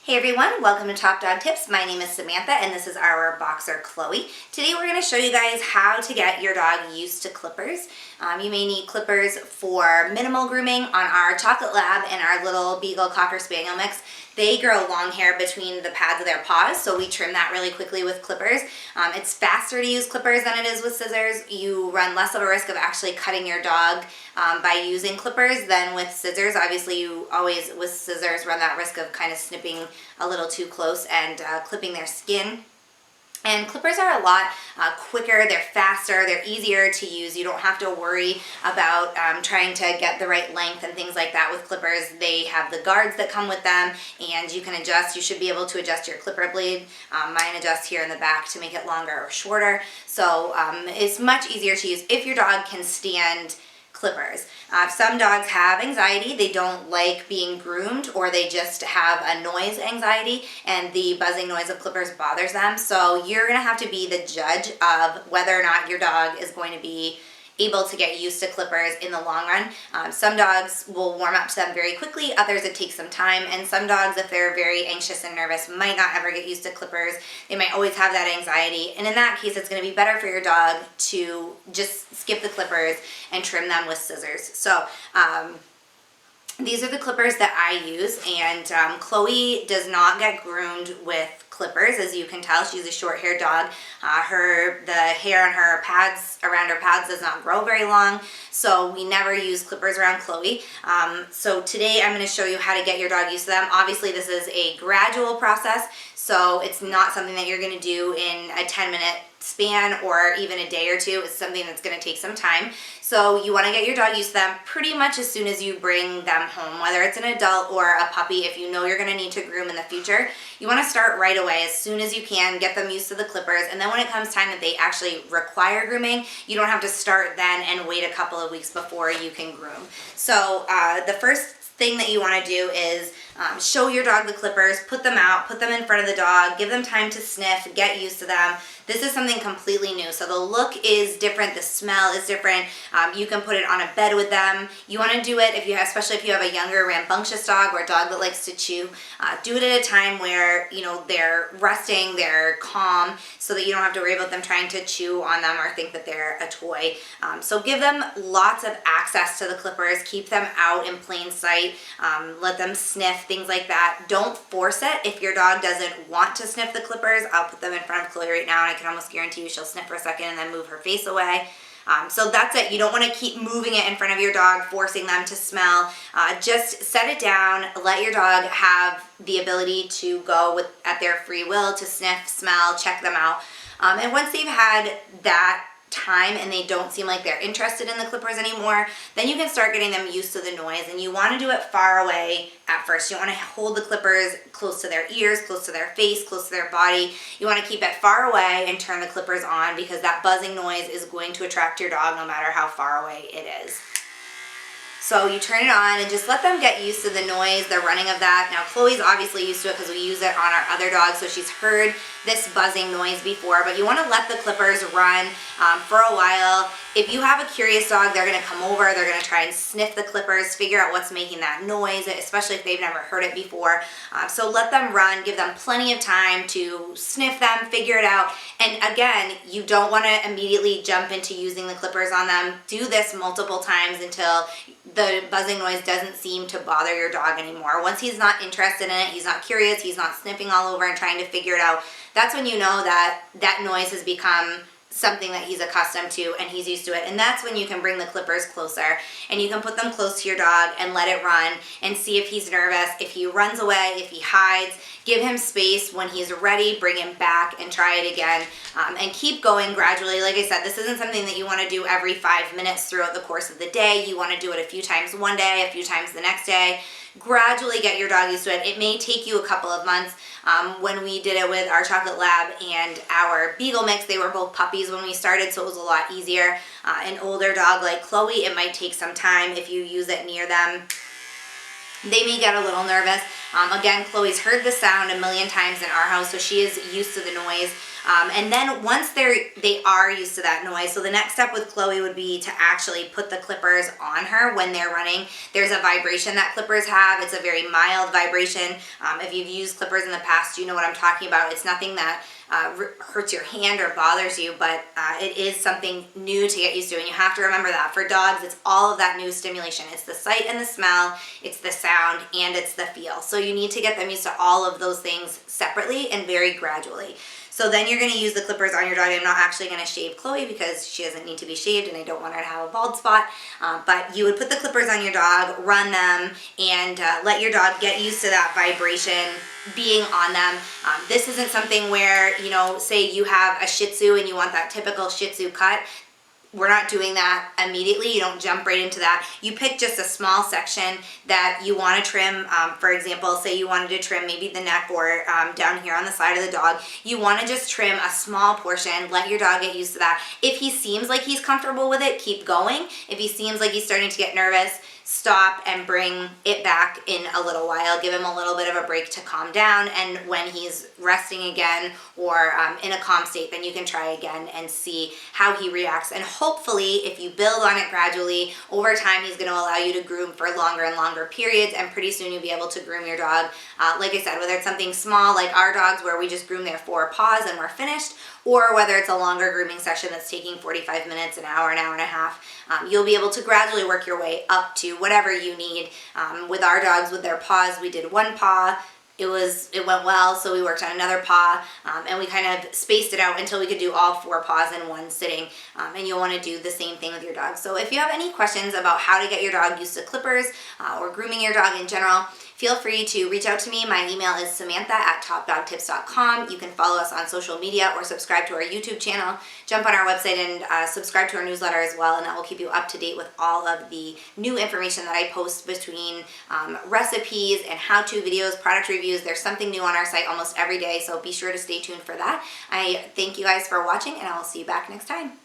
Hey everyone, welcome to Top Dog Tips. My name is Samantha and this is our boxer Chloe. Today we're going to show you guys how to get your dog used to clippers. You may need clippers for minimal grooming on our chocolate lab and our little beagle cocker spaniel mix. They grow long hair between the pads of their paws, so we trim that really quickly with clippers. It's faster to use clippers than it is with scissors. You run less of a risk of actually cutting your dog by using clippers than with scissors. Obviously, you always, with scissors, run that risk of kind of snipping a little too close and clipping their skin. And clippers are a lot quicker, they're faster, they're easier to use. You don't have to worry about trying to get the right length and things like that with clippers. They have the guards that come with them and you can adjust. You should be able to adjust your clipper blade. Mine adjusts here in the back to make it longer or shorter. So it's much easier to use if your dog can stand clippers. Some dogs have anxiety, they don't like being groomed, or they just have a noise anxiety and the buzzing noise of clippers bothers them. So you're gonna have to be the judge of whether or not your dog is going to be able to get used to clippers in the long run. Some dogs will warm up to them very quickly, others it takes some time, and some dogs, if they're very anxious and nervous, might not ever get used to clippers. They might always have that anxiety, and in that case it's going to be better for your dog to just skip the clippers and trim them with scissors. So these are the clippers that I use, and Chloe does not get groomed with clippers. As you can tell, she's a short-haired dog. The hair on her pads, around her pads, does not grow very long, so we never use clippers around Chloe. So today I'm going to show you how to get your dog used to them. Obviously this is a gradual process, so it's not something that you're going to do in a 10-minute span or even a day or two. It's something that's going to take some time. So you want to get your dog used to them pretty much as soon as you bring them home, whether it's an adult or a puppy. If you know you're going to need to groom in the future, you want to start right away as soon as you can, get them used to the clippers, and then when it comes time that they actually require grooming, you don't have to start then and wait a couple of weeks before you can groom. So the first thing that you want to do is show your dog the clippers, put them out, put them in front of the dog, give them time to sniff, get used to them. This is something completely new. So the look is different, the smell is different. You can put it on a bed with them. You want to do it, especially if you have a younger rambunctious dog or a dog that likes to chew, do it at a time where they're resting, they're calm, so that you don't have to worry about them trying to chew on them or think that they're a toy. So give them lots of access to the clippers, keep them out in plain sight, let them sniff, things like that. Don't force it. If your dog doesn't want to sniff the clippers, I'll put them in front of Chloe right now and I can almost guarantee you she'll sniff for a second and then move her face away. So that's it. You don't want to keep moving it in front of your dog, forcing them to smell. Just set it down, let your dog have the ability to go at their free will, to sniff, smell, check them out. And once they've had that time and they don't seem like they're interested in the clippers anymore, then you can start getting them used to the noise. And you want to do it far away at first. You don't want to hold the clippers close to their ears, close to their face, close to their body. You want to keep it far away and turn the clippers on, because that buzzing noise is going to attract your dog no matter how far away it is. So you turn it on and just let them get used to the noise, the running of that. Now Chloe's obviously used to it because we use it on our other dogs, so she's heard this buzzing noise before, but you want to let the clippers run for a while. If you have a curious dog, they're going to come over, they're going to try and sniff the clippers, figure out what's making that noise, especially if they've never heard it before. So let them run, give them plenty of time to sniff them, figure it out. And again, you don't want to immediately jump into using the clippers on them. Do this multiple times until the buzzing noise doesn't seem to bother your dog anymore. Once he's not interested in it, he's not curious, he's not sniffing all over and trying to figure it out, that's when you know that that noise has become something that he's accustomed to and he's used to it. And that's when you can bring the clippers closer and you can put them close to your dog and let it run and see if he's nervous, if he runs away, if he hides. Give him space. When he's ready, bring him back and try it again, and keep going gradually. Like I said, this isn't something that you want to do every 5 minutes throughout the course of the day. You want to do it a few times one day, a few times the next day. Gradually get your dog used to it. It may take you a couple of months. When we did it with our chocolate lab and our beagle mix, they were both puppies when we started, so it was a lot easier. An older dog like Chloe, it might take some time if you use it near them. They may get a little nervous. Again, Chloe's heard the sound a million times in our house, so she is used to the noise. And then once they are used to that noise, so the next step with Chloe would be to actually put the clippers on her when they're running. There's a vibration that clippers have. It's a very mild vibration. If you've used clippers in the past, you know what I'm talking about. It's nothing that hurts your hand or bothers you, but it is something new to get used to, and you have to remember that. For dogs, it's all of that new stimulation. It's the sight and the smell, it's the sound, and it's the feel. So you need to get them used to all of those things separately and very gradually. So then you're going to use the clippers on your dog. I'm not actually going to shave Chloe because she doesn't need to be shaved and I don't want her to have a bald spot. But you would put the clippers on your dog, run them, and let your dog get used to that vibration being on them. This isn't something where, you know, say you have a Shih Tzu and you want that typical Shih Tzu cut. We're not doing that immediately. You don't jump right into that. You pick just a small section that you want to trim. For example, say you wanted to trim maybe the neck or down here on the side of the dog. You want to just trim a small portion. Let your dog get used to that. If he seems like he's comfortable with it, keep going. If he seems like he's starting to get nervous, stop and bring it back in a little while. Give him a little bit of a break to calm down, and when he's resting again or in a calm state, then you can try again and see how he reacts. And hopefully, if you build on it gradually, over time he's going to allow you to groom for longer and longer periods, and pretty soon you'll be able to groom your dog. Like I said, whether it's something small like our dogs where we just groom their 4 paws and we're finished, or whether it's a longer grooming session that's taking 45 minutes, an hour and a half, you'll be able to gradually work your way up to whatever you need. With our dogs, with their paws, we did 1 paw. It went well, so we worked on another paw, and we kind of spaced it out until we could do all 4 paws in one sitting. And you'll want to do the same thing with your dog. So if you have any questions about how to get your dog used to clippers or grooming your dog in general, feel free to reach out to me. My email is samantha@topdogtips.com. You can follow us on social media or subscribe to our YouTube channel. Jump on our website and subscribe to our newsletter as well, and that will keep you up to date with all of the new information that I post between recipes and how-to videos, product reviews. There's something new on our site almost every day, so be sure to stay tuned for that. I thank you guys for watching, and I will see you back next time.